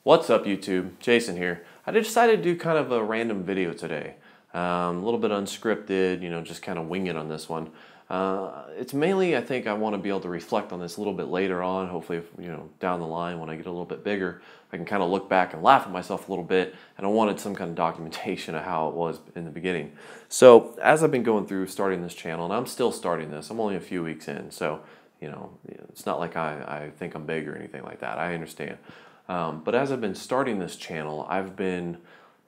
What's up YouTube? Jason here. I decided to do kind of a random video today. A little bit unscripted, just kind of wing it on this one. It's mainly, I think I want to be able to reflect on this a little bit later on. Hopefully, down the line when I get a little bit bigger, I can kind of look back and laugh at myself a little bit. And I wanted some kind of documentation of how it was in the beginning. So as I've been going through starting this channel, and I'm still starting this, I'm only a few weeks in. So, it's not like I think I'm big or anything like that. I understand. But as I've been starting this channel, I've been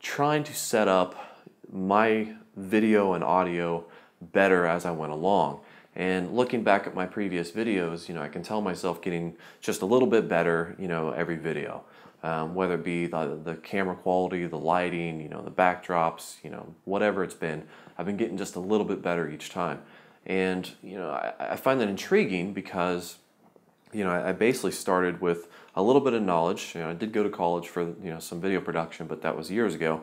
trying to set up my video and audio better as I went along. And looking back at my previous videos, I can tell myself getting just a little bit better, every video. Whether it be the camera quality, the lighting, the backdrops, whatever it's been, I've been getting just a little bit better each time. And, I find that intriguing because I basically started with a little bit of knowledge. I did go to college for some video production, but that was years ago.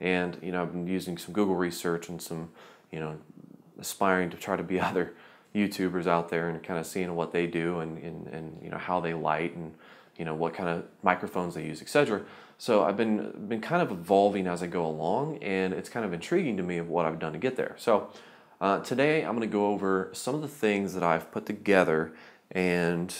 And I've been using some Google research and some aspiring to try to be other YouTubers out there and kind of seeing what they do and how they light and what kind of microphones they use, etc. So I've been kind of evolving as I go along, and it's kind of intriguing to me of what I've done to get there. So today I'm going to go over some of the things that I've put together and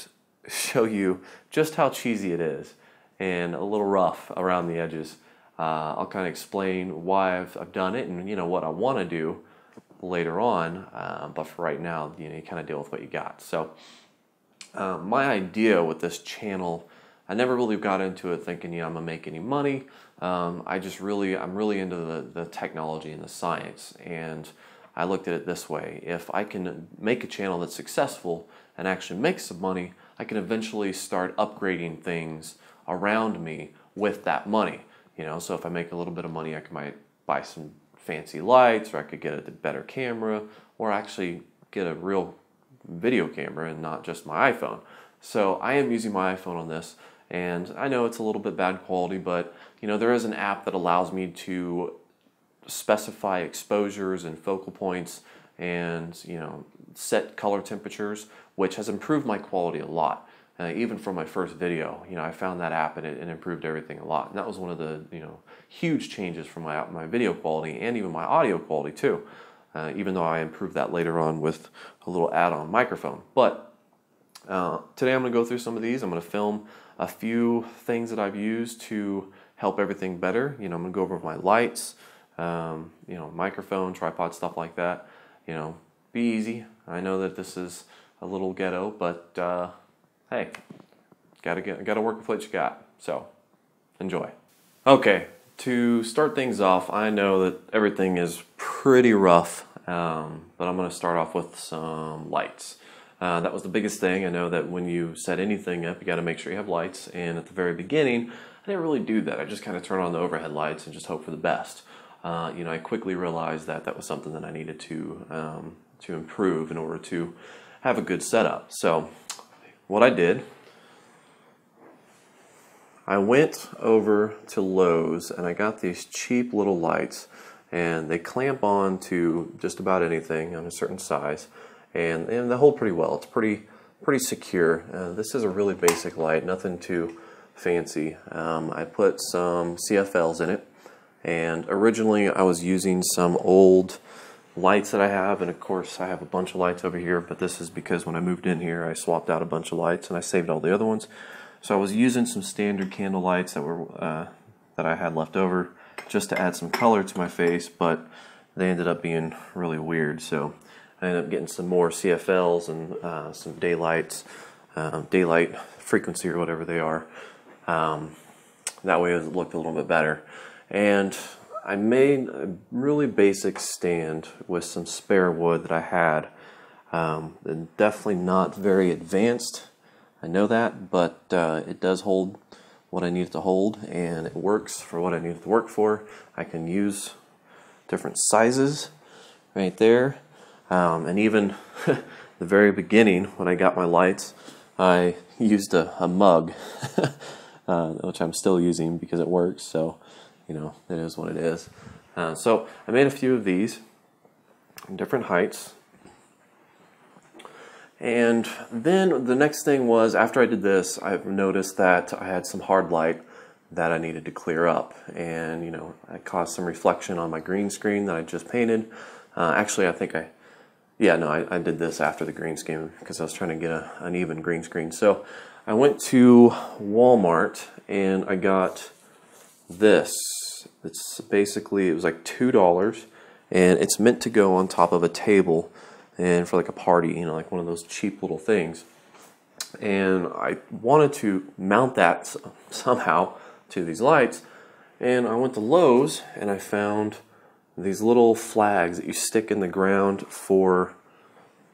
show you just how cheesy it is and a little rough around the edges. I'll kind of explain why I've done it and what I want to do later on, but for right now, you kind of deal with what you got. So my idea with this channel, I never really got into it thinking I'm gonna make any money. I'm really into the technology and the science, and I looked at it this way: if I can make a channel that's successful and actually make some money, I can eventually start upgrading things around me with that money. So if I make a little bit of money, I might buy some fancy lights, or I could get a better camera, or actually get a real video camera and not just my iPhone. So I am using my iPhone on this, and I know it's a little bit bad quality, but there is an app that allows me to specify exposures and focal points and set color temperatures, which has improved my quality a lot. Even from my first video, I found that app and it improved everything a lot. And that was one of the huge changes from my video quality and even my audio quality too. Even though I improved that later on with a little add-on microphone. But today I'm going to go through some of these. I'm going to film a few things that I've used to help everything better. I'm going to go over my lights, microphone, tripod, stuff like that. Be easy. I know that this is a little ghetto, but hey, gotta work with what you got. So enjoy. Okay, to start things off, I know that everything is pretty rough, but I'm going to start off with some lights. That was the biggest thing. I know that when you set anything up, you got to make sure you have lights. And at the very beginning, I didn't really do that. I just kind of turn on the overhead lights and just hope for the best. I quickly realized that that was something that I needed to improve in order to have a good setup. So what I did, I went over to Lowe's and I got these cheap little lights, and they clamp on to just about anything on a certain size, and they hold pretty well. It's pretty secure. This is a really basic light, nothing too fancy. I put some CFLs in it, and originally I was using some old lights that I have, and of course I have a bunch of lights over here, but this is because when I moved in here I swapped out a bunch of lights and I saved all the other ones. So I was using some standard candle lights that I had left over just to add some color to my face, but they ended up being really weird. So I ended up getting some more CFLs and some daylight frequency or whatever they are. That way it looked a little bit better. And I made a really basic stand with some spare wood that I had. And definitely not very advanced, I know that, but it does hold what I need it to hold, and it works for what I need it to work for. I can use different sizes right there. And even the very beginning, when I got my lights, I used a mug, which I'm still using because it works. So it is what it is. So I made a few of these in different heights. And then the next thing was, after I did this, I've noticed that I had some hard light that I needed to clear up, and you know, I caused some reflection on my green screen that I just painted. Actually, I think I did this after the green screen because I was trying to get an even green screen. So I went to Walmart and I got this. It's basically, it was like $2, and it's meant to go on top of a table and for like a party, you know, like one of those cheap little things. And I wanted to mount that somehow to these lights, and I went to Lowe's and I found these little flags that you stick in the ground for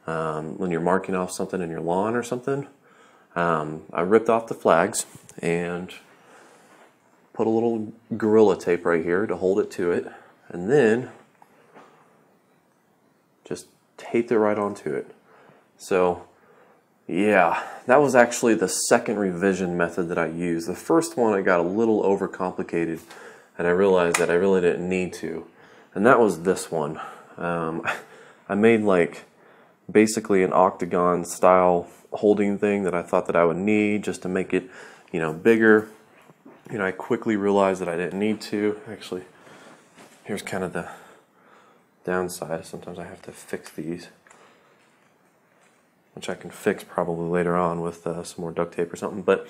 when you're marking off something in your lawn or something. I ripped off the flags and put a little Gorilla Tape right here to hold it to it, and then just taped it right onto it. So yeah, that was actually the second revision method that I used. The first one I got a little overcomplicated, and I realized that I really didn't need to. And that was this one. I made like basically an octagon style holding thing that I thought that I would need just to make it, you know, bigger. You know, I quickly realized that I didn't need to. Actually, here's kind of the downside. Sometimes I have to fix these, which I can fix probably later on with some more duct tape or something. But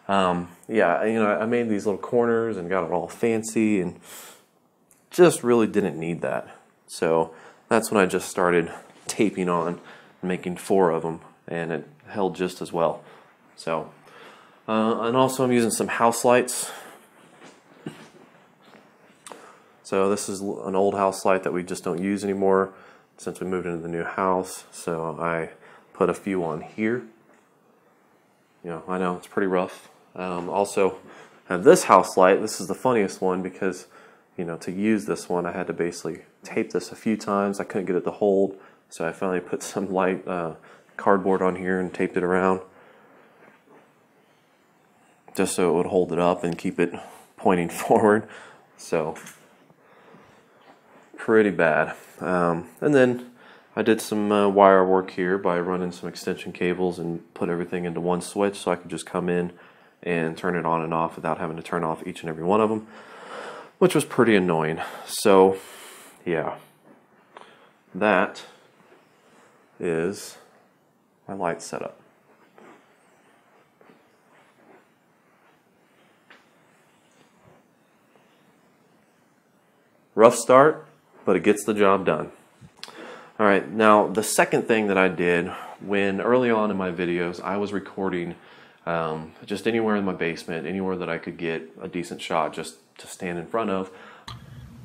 yeah, you know, I made these little corners and got it all fancy, and just really didn't need that. So that's when I just started taping on, making 4 of them, and it held just as well. So and also I'm using some house lights. So this is an old house light that we just don't use anymore since we moved into the new house. So I put a few on here. You know, I know it's pretty rough. Also have this house light. This is the funniest one because, you know, to use this one I had to basically tape this a few times. I couldn't get it to hold, so I finally put some light cardboard on here and taped it around just so it would hold it up and keep it pointing forward. So pretty bad. And then I did some wire work here by running some extension cables and put everything into one switch so I could just come in and turn it on and off without having to turn off each and every one of them, which was pretty annoying. So yeah, that is my light setup. Rough start, but it gets the job done. Alright, now the second thing that I did when early on in my videos I was recording just anywhere in my basement, anywhere that I could get a decent shot just to stand in front of.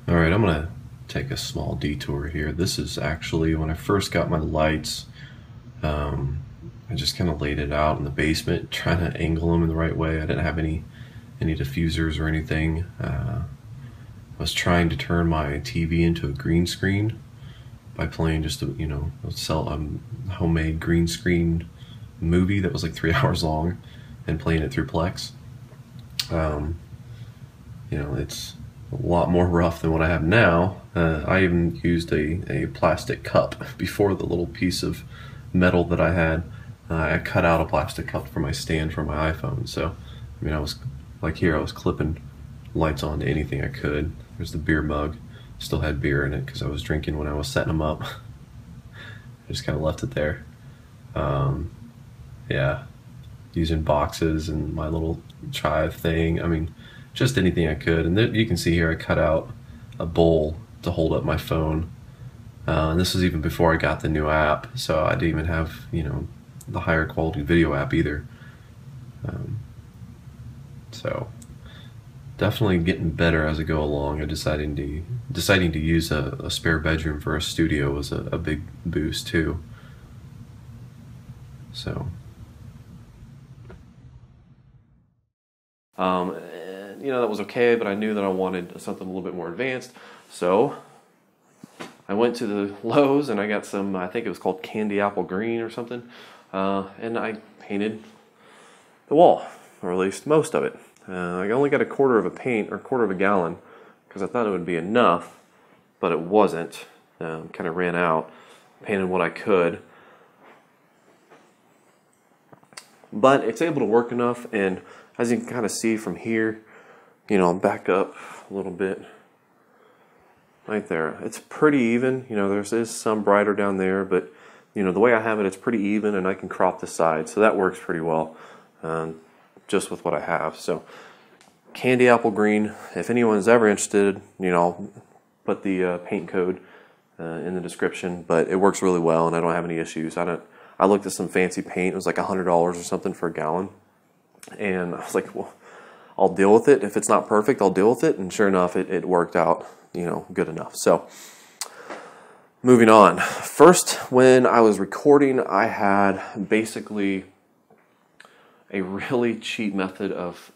Alright, I'm going to take a small detour here. This is actually when I first got my lights. I just kind of laid it out in the basement trying to angle them in the right way. I didn't have any diffusers or anything. I was trying to turn my TV into a green screen by playing just a, you know, sell a homemade green screen movie that was like 3 hours long and playing it through Plex. You know, it's a lot more rough than what I have now. I even used a plastic cup before the little piece of metal that I had. I cut out a plastic cup for my stand for my iPhone. So, I mean, I was like here, I was clipping lights onto anything I could. There's the beer mug. Still had beer in it because I was drinking when I was setting them up. I just kind of left it there. Yeah, using boxes and my little chive thing. I mean, just anything I could. And then you can see here I cut out a bowl to hold up my phone. And this was even before I got the new app, so I didn't even have, you know, the higher quality video app either. So definitely getting better as I go along. Deciding to use a spare bedroom for a studio was a big boost too. So you know, that was okay, but I knew that I wanted something a little bit more advanced. So I went to the Lowe's and I got some, I think it was called candy apple green or something, and I painted the wall, or at least most of it. I only got a quarter of a paint, or a quarter of a gallon, because I thought it would be enough, but it wasn't. Kind of ran out. Painted what I could. But it's able to work enough, and as you can kind of see from here, you know, back up a little bit. Right there. It's pretty even. You know, there's some brighter down there, but you know, the way I have it, it's pretty even, and I can crop the side, so that works pretty well, just with what I have. So, candy apple green. If anyone's ever interested, you know, I'll put the paint code in the description. But it works really well, and I don't have any issues. I looked at some fancy paint. It was like $100 or something for a gallon, and I was like, well, I'll deal with it. If it's not perfect, I'll deal with it. And sure enough, it worked out, you know, good enough. So moving on. First, when I was recording, I had basically a really cheap method of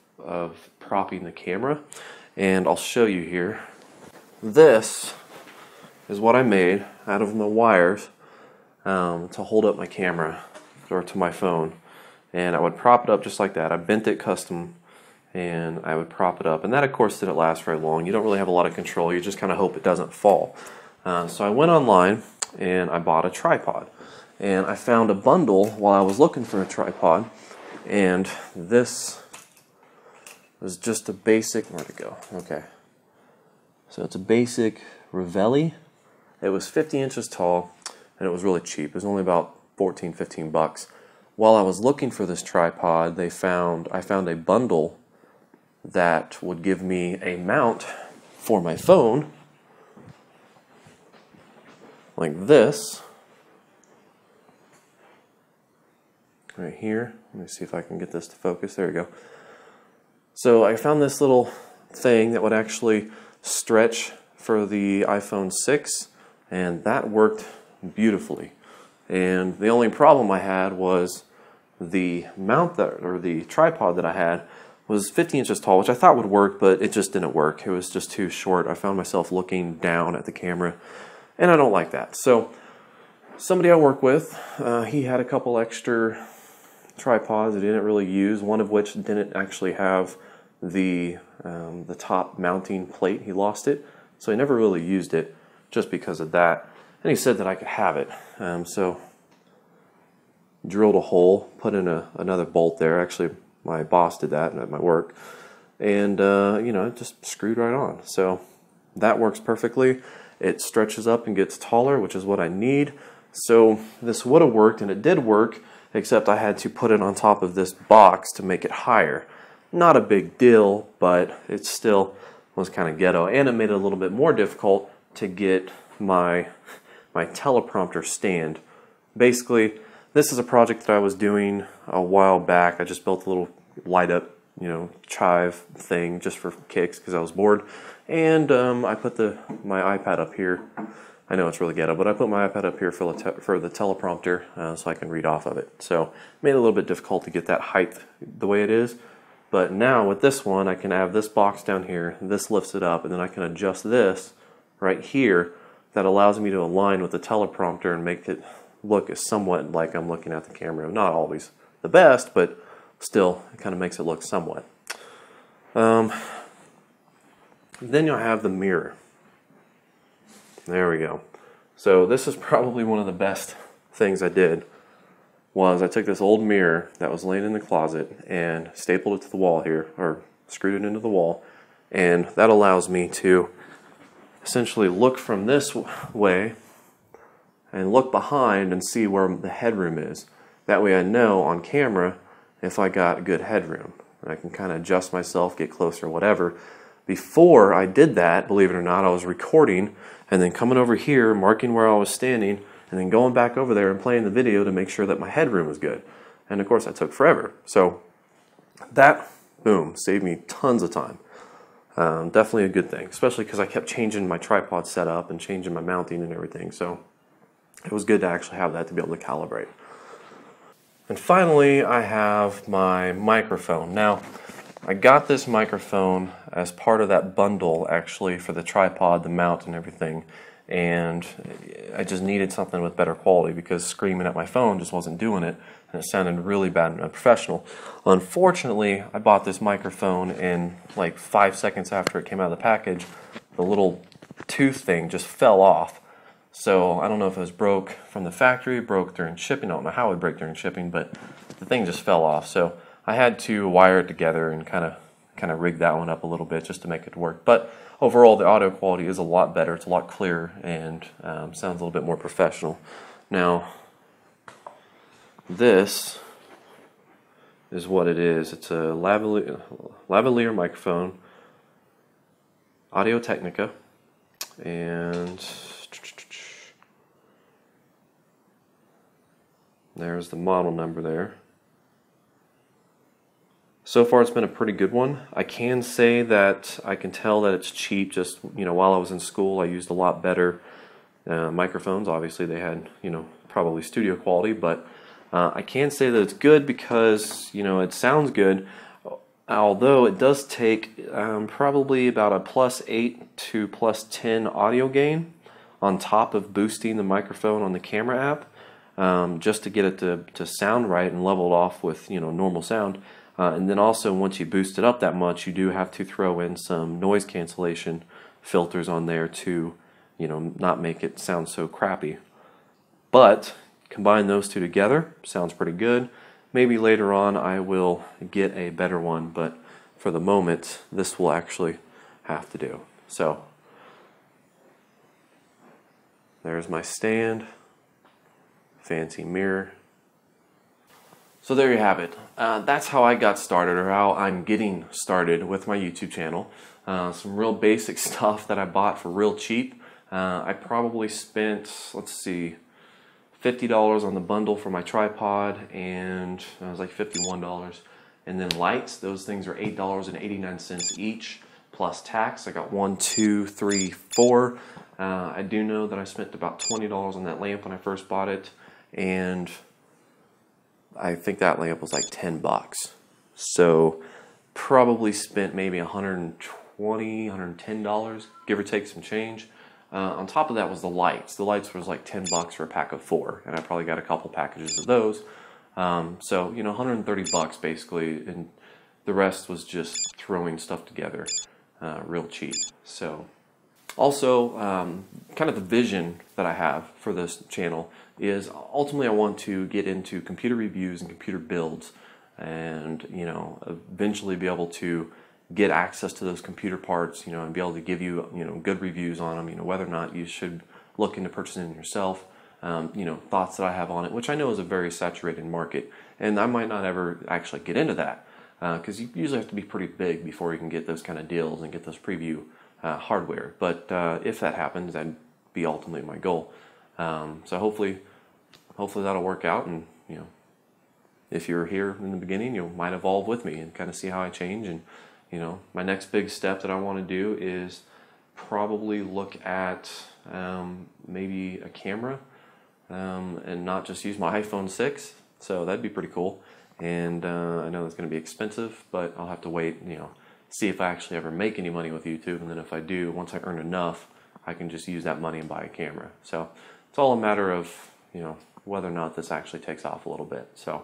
propping the camera, and I'll show you here. This is what I made out of the wires to hold up my camera or to my phone, and I would prop it up just like that. I bent it custom, and I would prop it up, and that of course didn't last very long. You don't really have a lot of control. You just kind of hope it doesn't fall. So I went online and I bought a tripod, and I found a bundle while I was looking for a tripod, and this was just a basic, where'd it go? Okay. So it's a basic Ravelli. It was 50 inches tall, and it was really cheap. It was only about 14, 15 bucks. While I was looking for this tripod, I found a bundle that would give me a mount for my phone, like this, right here. Let me see if I can get this to focus. There we go. So I found this little thing that would actually stretch for the iPhone 6, and that worked beautifully. And the only problem I had was the mount or the tripod that I had was 50 inches tall, which I thought would work, but it just didn't work. It was just too short. I found myself looking down at the camera, and I don't like that. So somebody I work with, he had a couple extra tripods that he didn't really use, one of which didn't actually have the top mounting plate. He lost it, so he never really used it just because of that. And he said that I could have it. So drilled a hole, put in another bolt there. Actually, my boss did that at my work, and you know, it just screwed right on. So that works perfectly. It stretches up and gets taller, which is what I need. So this would have worked, and it did work, except I had to put it on top of this box to make it higher. Not a big deal, but it still was kind of ghetto, and it made it a little bit more difficult to get my teleprompter stand. Basically, this is a project that I was doing a while back. I just built a little light up, you know, chive thing just for kicks because I was bored. And I put my iPad up here. I know it's really ghetto, but I put my iPad up here for the teleprompter so I can read off of it. So it made it a little bit difficult to get that height the way it is. But now with this one, I can have this box down here. This lifts it up, and then I can adjust this right here. That allows me to align with the teleprompter and make it look somewhat like I'm looking at the camera. Not always the best, but still, it kind of makes it look somewhat. Then you'll have the mirror. There we go. So this is probably one of the best things I did. Was I took this old mirror that was laying in the closet and stapled it to the wall here, or screwed it into the wall, and that allows me to essentially look from this way and look behind and see where the headroom is. That way I know on camera if I got good headroom. I can kind of adjust myself, get closer, whatever. Before I did that, believe it or not, I was recording and then coming over here, marking where I was standing, and then going back over there and playing the video to make sure that my headroom was good. And of course that took forever. So that, boom, saved me tons of time. Definitely a good thing, especially because I kept changing my tripod setup and changing my mounting and everything. So it was good to actually have that to be able to calibrate. And finally, I have my microphone. Now, I got this microphone as part of that bundle, actually, for the tripod, the mount, and everything. And I just needed something with better quality because screaming at my phone just wasn't doing it, and it sounded really bad and unprofessional. Unfortunately, I bought this microphone, and like 5 seconds after it came out of the package, the little tooth thing just fell off. So I don't know if it was broke from the factory, broke during shipping. I don't know how it would break during shipping, but the thing just fell off. So I had to wire it together and kind of kind of rig that one up a little bit just to make it work. But overall, the audio quality is a lot better. It's a lot clearer and sounds a little bit more professional. Now, this is what it is. It's a lavalier microphone, Audio-Technica, and there's the model number there. So far it's been a pretty good one. I can say that I can tell that it's cheap. Just, while I was in school I used a lot better microphones. Obviously they had, probably studio quality, but I can say that it's good because, it sounds good, although it does take probably about a +8 to +10 audio gain on top of boosting the microphone on the camera app, just to get it to sound right and level it off with, normal sound. And then also, once you boost it up that much, you do have to throw in some noise cancellation filters on there to, not make it sound so crappy. But combine those two together, sounds pretty good. Maybe later on I will get a better one, but for the moment, this will actually have to do. So, there's my stand, fancy mirror. So there you have it. That's how I got started, or how I'm getting started with my YouTube channel. Some real basic stuff that I bought for real cheap. I probably spent, let's see, $50 on the bundle for my tripod, and it was like $51. And then lights, those things are $8.89 each, plus tax. I got 1, 2, 3, 4. I do know that I spent about $20 on that lamp when I first bought it, and I think that lamp was like $10. So probably spent maybe $120, $110, give or take some change. On top of that was the lights. The lights was like $10 for a pack of 4, and I probably got a couple packages of those. So, $130 basically, and the rest was just throwing stuff together real cheap. So, also, kind of the vision that I have for this channel is ultimately I want to get into computer reviews and computer builds, and eventually be able to get access to those computer parts, and be able to give you, good reviews on them, whether or not you should look into purchasing them yourself, thoughts that I have on it, which I know is a very saturated market, and I might not ever actually get into that, because you usually have to be pretty big before you can get those kind of deals and get those preview hardware. But if that happens, that'd be ultimately my goal. So hopefully that'll work out, and if you're here in the beginning, you might evolve with me and kind of see how I change. And my next big step that I want to do is probably look at maybe a camera, and not just use my iPhone 6. So that'd be pretty cool. And I know it's going to be expensive, but I'll have to wait, see if I actually ever make any money with YouTube, and then if I do, once I earn enough, I can just use that money and buy a camera. So it's all a matter of, whether or not this actually takes off a little bit. So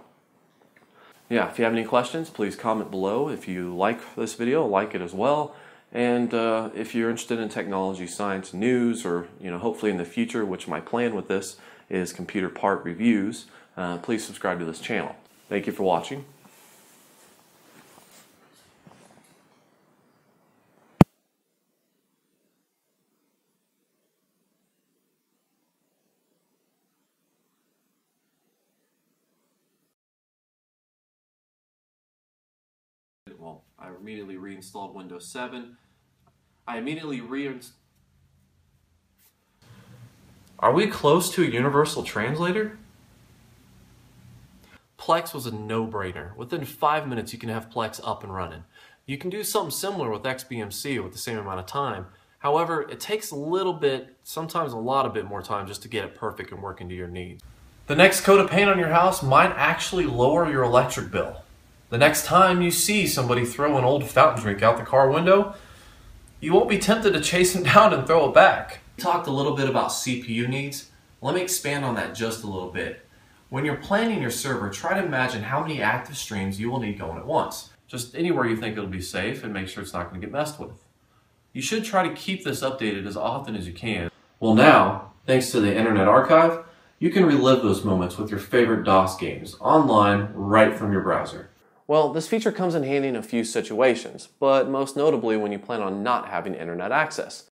yeah, if you have any questions, please comment below. If you like this video, like it as well. And if you're interested in technology, science, news, or hopefully in the future, which my plan with this is computer part reviews, please subscribe to this channel. Thank you for watching. Well, I immediately reinstalled Windows 7. Are we close to a universal translator? Plex was a no-brainer. Within 5 minutes you can have Plex up and running. You can do something similar with XBMC with the same amount of time. However, it takes a little bit, sometimes a lot bit more time just to get it perfect and working to your needs. The next coat of paint on your house might actually lower your electric bill. The next time you see somebody throw an old fountain drink out the car window, you won't be tempted to chase them down and throw it back. We talked a little bit about CPU needs. Let me expand on that just a little bit. When you're planning your server, try to imagine how many active streams you will need going at once. Just anywhere you think it'll be safe, and make sure it's not going to get messed with. You should try to keep this updated as often as you can. Well now, thanks to the Internet Archive, you can relive those moments with your favorite DOS games online right from your browser. Well, this feature comes in handy in a few situations, but most notably when you plan on not having internet access.